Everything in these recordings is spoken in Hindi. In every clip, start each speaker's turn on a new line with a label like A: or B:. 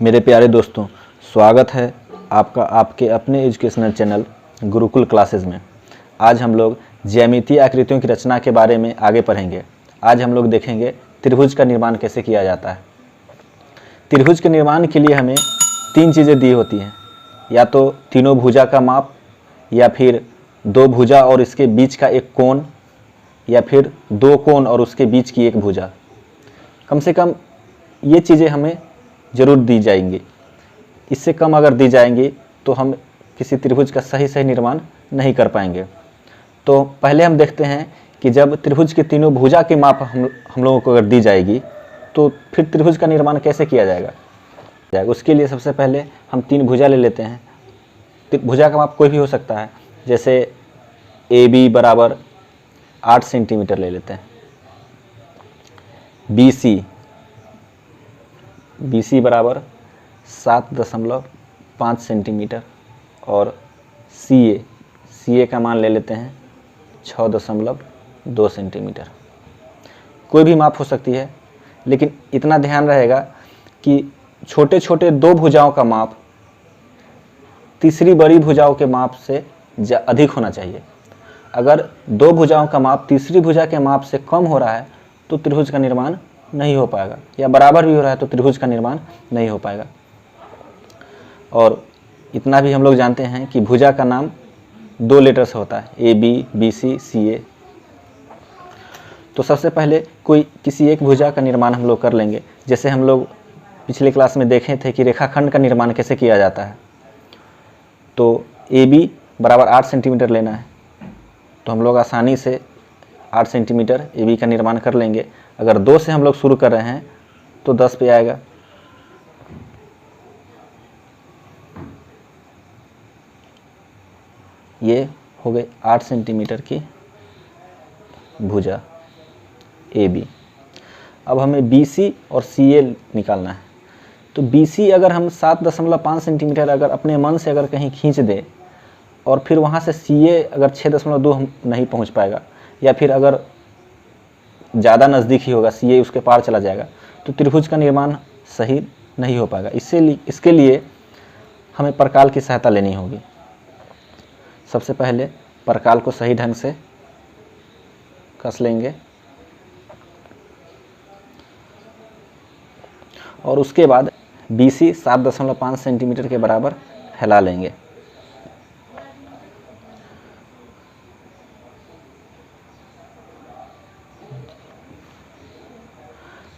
A: मेरे प्यारे दोस्तों, स्वागत है आपका आपके अपने एजुकेशनल चैनल गुरुकुल क्लासेस में। आज हम लोग ज्यामितीय आकृतियों की रचना के बारे में आगे पढ़ेंगे। आज हम लोग देखेंगे त्रिभुज का निर्माण कैसे किया जाता है। त्रिभुज के निर्माण के लिए हमें तीन चीज़ें दी होती हैं, या तो तीनों भुजा का माप, या फिर दो भुजा और इसके बीच का एक कोण, या फिर दो कोण और उसके बीच की एक भुजा। कम से कम ये चीज़ें हमें ज़रूर दी जाएंगी। इससे कम अगर दी जाएंगी तो हम किसी त्रिभुज का सही निर्माण नहीं कर पाएंगे। तो पहले हम देखते हैं कि जब त्रिभुज के तीनों भुजा के माप हम लोगों को अगर दी जाएगी तो फिर त्रिभुज का निर्माण कैसे किया जाएगा। उसके लिए सबसे पहले हम तीन भुजा ले लेते हैं। भुजा का माप कोई भी हो सकता है, जैसे AB बराबर 8 सेंटीमीटर ले लेते हैं, BC बराबर 7.5 सेंटीमीटर और CA का मान ले लेते हैं 6.2 सेंटीमीटर। कोई भी माप हो सकती है, लेकिन इतना ध्यान रहेगा कि छोटे छोटे दो भुजाओं का माप तीसरी बड़ी भुजाओं के माप से अधिक होना चाहिए। अगर दो भुजाओं का माप तीसरी भुजा के माप से कम हो रहा है तो त्रिभुज का निर्माण नहीं हो पाएगा, या बराबर भी हो रहा है तो त्रिभुज का निर्माण नहीं हो पाएगा। और इतना भी हम लोग जानते हैं कि भुजा का नाम 2 लेटर से होता है, AB, BC, CA। तो सबसे पहले किसी एक भुजा का निर्माण हम लोग कर लेंगे। जैसे हम लोग पिछले क्लास में देखे थे कि रेखाखंड का निर्माण कैसे किया जाता है। तो AB बराबर 8 सेंटीमीटर लेना है, तो हम लोग आसानी से 8 सेंटीमीटर AB का निर्माण कर लेंगे। अगर 2 से हम लोग शुरू कर रहे हैं तो 10 पे आएगा। ये हो गई 8 सेंटीमीटर की भुजा AB। अब हमें BC और CA निकालना है। तो BC अगर हम 7.5 सेंटीमीटर अगर अपने मन से अगर कहीं खींच दें और फिर वहाँ से CA अगर 6.2 हम नहीं पहुँच पाएगा, या फिर अगर ज़्यादा नज़दीक ही होगा, CA उसके पार चला जाएगा, तो त्रिभुज का निर्माण सही नहीं हो पाएगा। इसके लिए हमें परकाल की सहायता लेनी होगी। सबसे पहले परकाल को सही ढंग से कस लेंगे और उसके बाद BC 7.5 सेंटीमीटर के बराबर फैला लेंगे।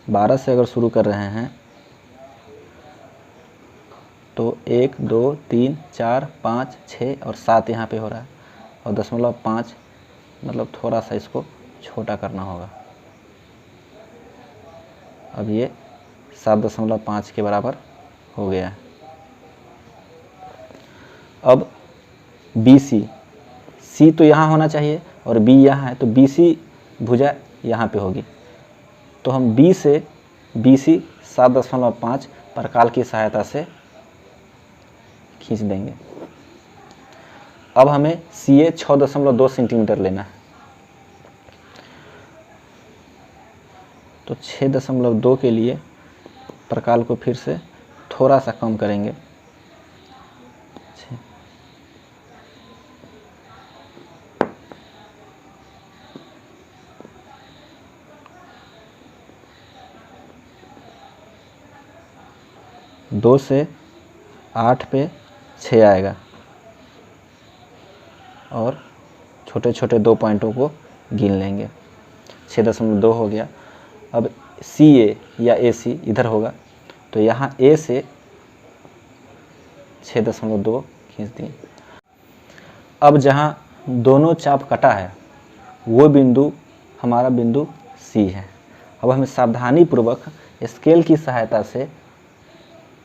A: बारह से अगर शुरू कर रहे हैं तो 1, 2, 3, 4, 5, 6 और 7 यहाँ पे हो रहा है, और 0.5 मतलब थोड़ा सा इसको छोटा करना होगा। अब ये 7.5 के बराबर हो गया है। अब BC, C तो यहाँ होना चाहिए और B यहाँ है, तो BC भुजा यहाँ पे होगी। तो हम B से BC 7.5 परकाल की सहायता से खींच देंगे। अब हमें CA 6.2 सेंटीमीटर लेना है, तो 6.2 के लिए परकाल को फिर से थोड़ा सा कम करेंगे। दो से 8 पे 6 आएगा और छोटे छोटे दो पॉइंटों को गिन लेंगे। 6.2 हो गया। अब CA या AC इधर होगा, तो यहाँ A से 6.2 खींच दिए। अब जहाँ दोनों चाप कटा है वो बिंदु हमारा बिंदु C है। अब हमें सावधानी पूर्वक स्केल की सहायता से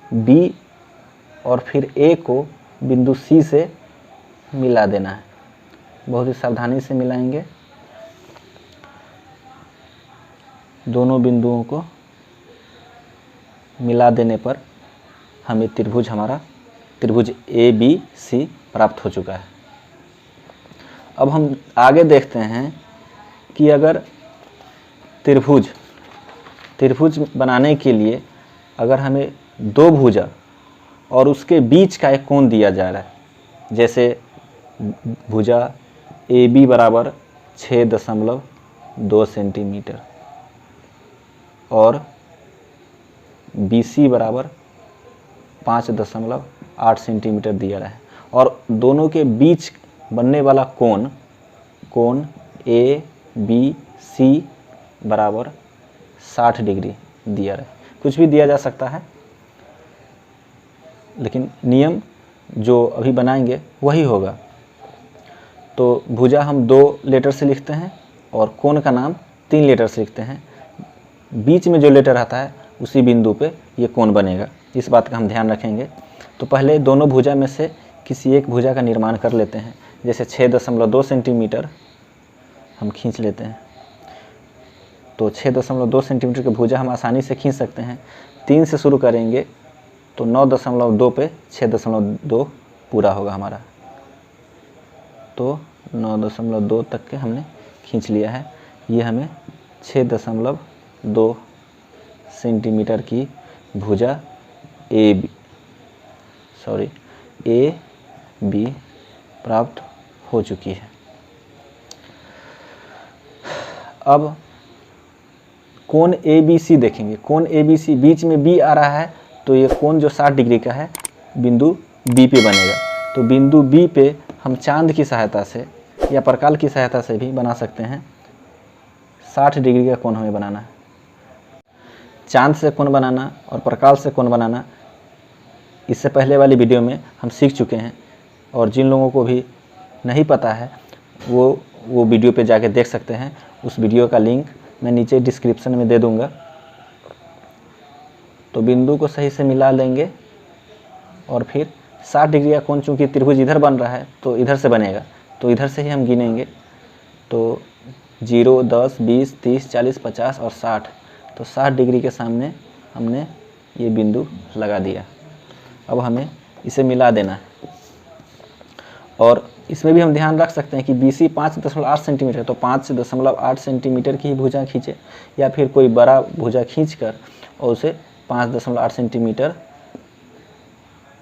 A: B और फिर A को बिंदु C से मिला देना है। बहुत ही सावधानी से मिलाएंगे। दोनों बिंदुओं को मिला देने पर हमें त्रिभुज ABC प्राप्त हो चुका है। अब हम आगे देखते हैं कि अगर त्रिभुज बनाने के लिए अगर हमें दो भुजा और उसके बीच का एक कोण दिया जा रहा है। जैसे भुजा ए बी बराबर 6.2 सेंटीमीटर और बी सी बराबर 5.8 सेंटीमीटर दिया रहा है, और दोनों के बीच बनने वाला कोण ए बी सी बराबर 60 डिग्री दिया रहा है। कुछ भी दिया जा सकता है, लेकिन नियम जो अभी बनाएंगे वही होगा। तो भुजा हम 2 लेटर से लिखते हैं और कोण का नाम 3 लेटर से लिखते हैं। बीच में जो लेटर आता है उसी बिंदु पे ये कोण बनेगा, इस बात का हम ध्यान रखेंगे। तो पहले दोनों भुजा में से किसी एक भुजा का निर्माण कर लेते हैं। जैसे 6.2 सेंटीमीटर हम खींच लेते हैं, तो 6.2 सेंटीमीटर की भुजा हम आसानी से खींच सकते हैं। 3 से शुरू करेंगे तो 9.2 पे 6.2 पूरा होगा हमारा, तो 9.2 तक के हमने खींच लिया है। ये हमें 6.2 सेंटीमीटर की भुजा ए बी प्राप्त हो चुकी है। अब कोण ए बी सी देखेंगे। कोण ए बी सी, बीच में बी आ रहा है तो ये कोण जो 60 डिग्री का है बिंदु बी पे बनेगा। तो बिंदु बी पे हम चांद की सहायता से या परकाल की सहायता से भी बना सकते हैं। 60 डिग्री का कोण हमें बनाना है। चांद से कोण बनाना और परकाल से कोण बनाना इससे पहले वाली वीडियो में हम सीख चुके हैं, और जिन लोगों को भी नहीं पता है वो वीडियो पे जाके देख सकते हैं। उस वीडियो का लिंक मैं नीचे डिस्क्रिप्शन में दे दूंगा। तो बिंदु को सही से मिला लेंगे और फिर 60 डिग्री का कोण, चूँकि त्रिभुज इधर बन रहा है तो इधर से बनेगा, तो इधर से ही हम गिनेंगे। तो 0, 10, 20, 30, 40, 50 और 60, तो 60 डिग्री के सामने हमने ये बिंदु लगा दिया। अब हमें इसे मिला देना है, और इसमें भी हम ध्यान रख सकते हैं कि BC 5.8 सेंटीमीटर, तो 5.8 सेंटीमीटर की ही भुजा खींचे, या फिर कोई बड़ा भुजा खींचकर और उसे 5.8 सेंटीमीटर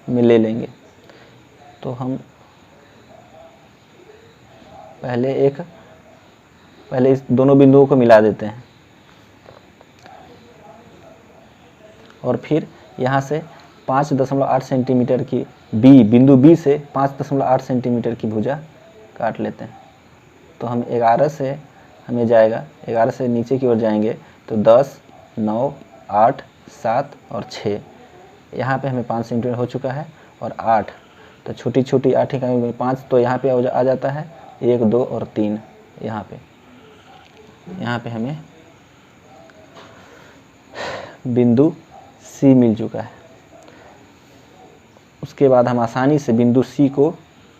A: में ले लेंगे। तो हम पहले इस दोनों बिंदुओं को मिला देते हैं, और फिर यहाँ से 5.8 सेंटीमीटर की बिंदु बी से 5.8 सेंटीमीटर की भुजा काट लेते हैं। तो हम 11 से हमें जाएगा, 11 से नीचे की ओर जाएंगे तो 10, 9, 8, 7 और 6, यहाँ पे हमें 5 सेंटीमीटर हो चुका है, और 8, तो छोटी छोटी 8 इकाइयों में 5 तो यहाँ पे आ जाता है, 1, 2 और 3 यहाँ पे हमें बिंदु सी मिल चुका है। उसके बाद हम आसानी से बिंदु सी को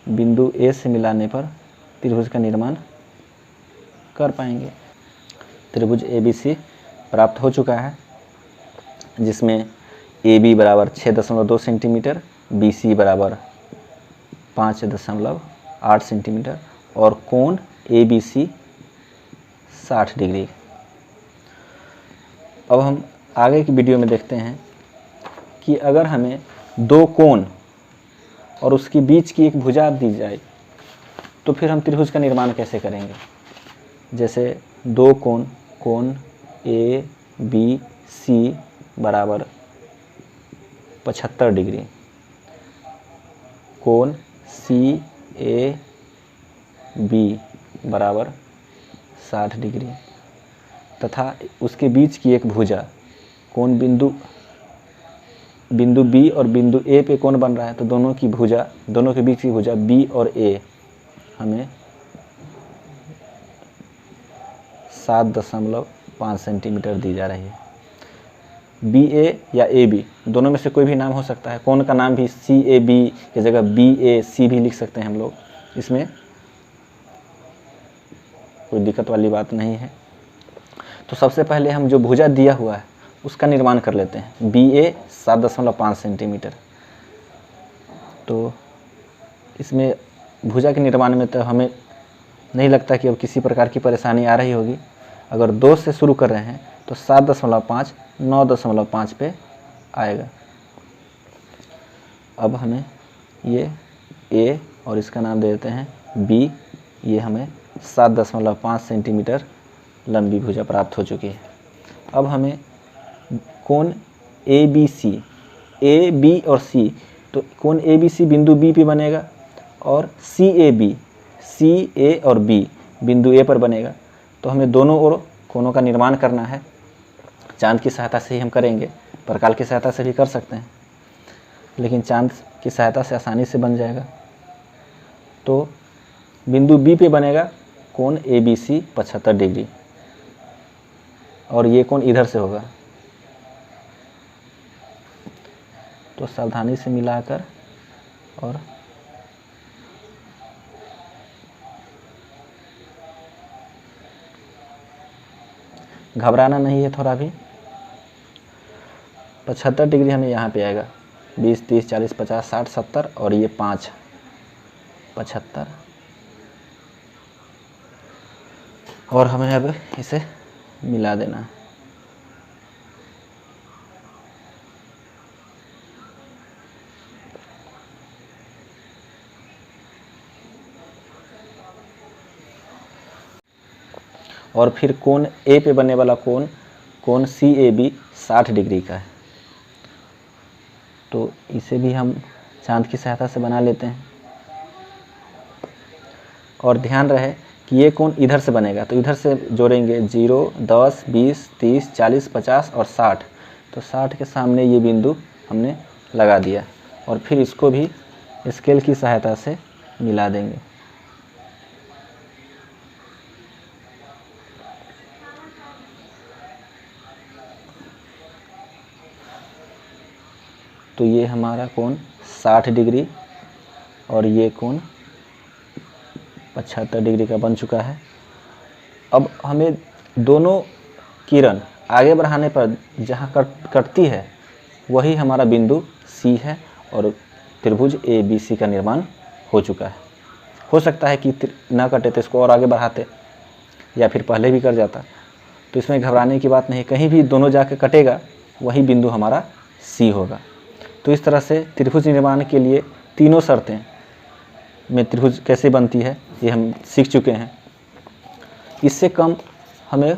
A: बिंदु ए से मिलाने पर त्रिभुज का निर्माण कर पाएंगे। त्रिभुज ABC प्राप्त हो चुका है, जिसमें AB बराबर 6.2 सेंटीमीटर, BC बराबर 5.8 सेंटीमीटर और कोण ABC 60 डिग्री। अब हम आगे की वीडियो में देखते हैं कि अगर हमें 2 कोण और उसके बीच की एक भुजा दी जाए तो फिर हम त्रिभुज का निर्माण कैसे करेंगे। जैसे 2 कोण ABC बराबर 75 डिग्री, कोण CAB बराबर 60 डिग्री, तथा उसके बीच की एक भुजा कोण बिंदु B और बिंदु A पे कोण बन रहा है, तो दोनों के बीच की भुजा B और A हमें 7.5 सेंटीमीटर दी जा रही है। BA या AB दोनों में से कोई भी नाम हो सकता है। कोण का नाम भी CAB की जगह BAC भी लिख सकते हैं हम लोग, इसमें कोई दिक्कत वाली बात नहीं है। तो सबसे पहले हम जो भुजा दिया हुआ है उसका निर्माण कर लेते हैं। BA 7.5 centimetre. तो इसमें भुजा के निर्माण में तो हमें नहीं लगता कि अब किसी प्रकार की परेशानी आ रही होगी। अगर 2 से शुरू कर रहे हैं तो 7.5 9.5 पे आएगा। अब हमें ये ए और इसका नाम दे देते हैं बी। ये हमें 7.5 सेंटीमीटर लंबी भुजा प्राप्त हो चुकी है। अब हमें कोण A B C, A B और सी, तो कोण ए बी सी बिंदु बी पे बनेगा और सी ए और बी बिंदु ए पर बनेगा। तो हमें दोनों ओर कोणों का निर्माण करना है। चांद की सहायता से ही हम करेंगे, प्रकाश की सहायता से भी कर सकते हैं, लेकिन चांद की सहायता से आसानी से बन जाएगा। तो बिंदु बी पे बनेगा कोण ए बी सी 75 डिग्री और ये कोण इधर से होगा। तो सावधानी से मिलाकर और घबराना नहीं है थोड़ा भी। 75 डिग्री हमें यहाँ पे आएगा। 20, 30, 40, 50, 60, 70 और ये 5, 75। और हमें अब इसे मिला देना है। और फिर कोण ए पे बनने वाला कोण सी ए बी 60 डिग्री का है। तो इसे भी हम चांद की सहायता से बना लेते हैं। और ध्यान रहे कि ये कोण इधर से बनेगा, तो इधर से जोड़ेंगे 0, 10, 20, 30, 40, 50 और 60। तो 60 के सामने ये बिंदु हमने लगा दिया और फिर इसको भी स्केल की सहायता से मिला देंगे। तो ये हमारा कोण 60 डिग्री और ये कोण 75 डिग्री का बन चुका है। अब हमें दोनों किरण आगे बढ़ाने पर जहाँ कटती है वही हमारा बिंदु सी है और त्रिभुज ए बी सी का निर्माण हो चुका है। हो सकता है कि ना कटे तो इसको और आगे बढ़ाते या फिर पहले भी कर जाता। तो इसमें घबराने की बात नहीं, कहीं भी दोनों जाके कटेगा वही बिंदु हमारा सी होगा। तो इस तरह से त्रिभुज निर्माण के लिए तीनों शर्तें में त्रिभुज कैसे बनती है ये हम सीख चुके हैं। इससे कम हमें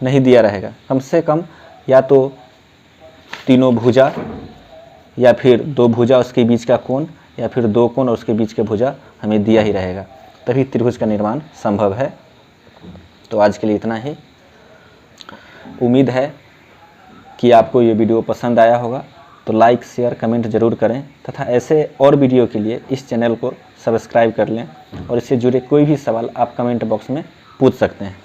A: नहीं दिया रहेगा। कम से कम या तो तीनों भुजा या फिर 2 भुजा उसके बीच का कोण या फिर 2 कोण और उसके बीच का भुजा हमें दिया ही रहेगा, तभी त्रिभुज का निर्माण संभव है। तो आज के लिए इतना ही। उम्मीद है कि आपको ये वीडियो पसंद आया होगा। तो लाइक, शेयर, कमेंट ज़रूर करें तथा ऐसे और वीडियो के लिए इस चैनल को सब्सक्राइब कर लें और इससे जुड़े कोई भी सवाल आप कमेंट बॉक्स में पूछ सकते हैं।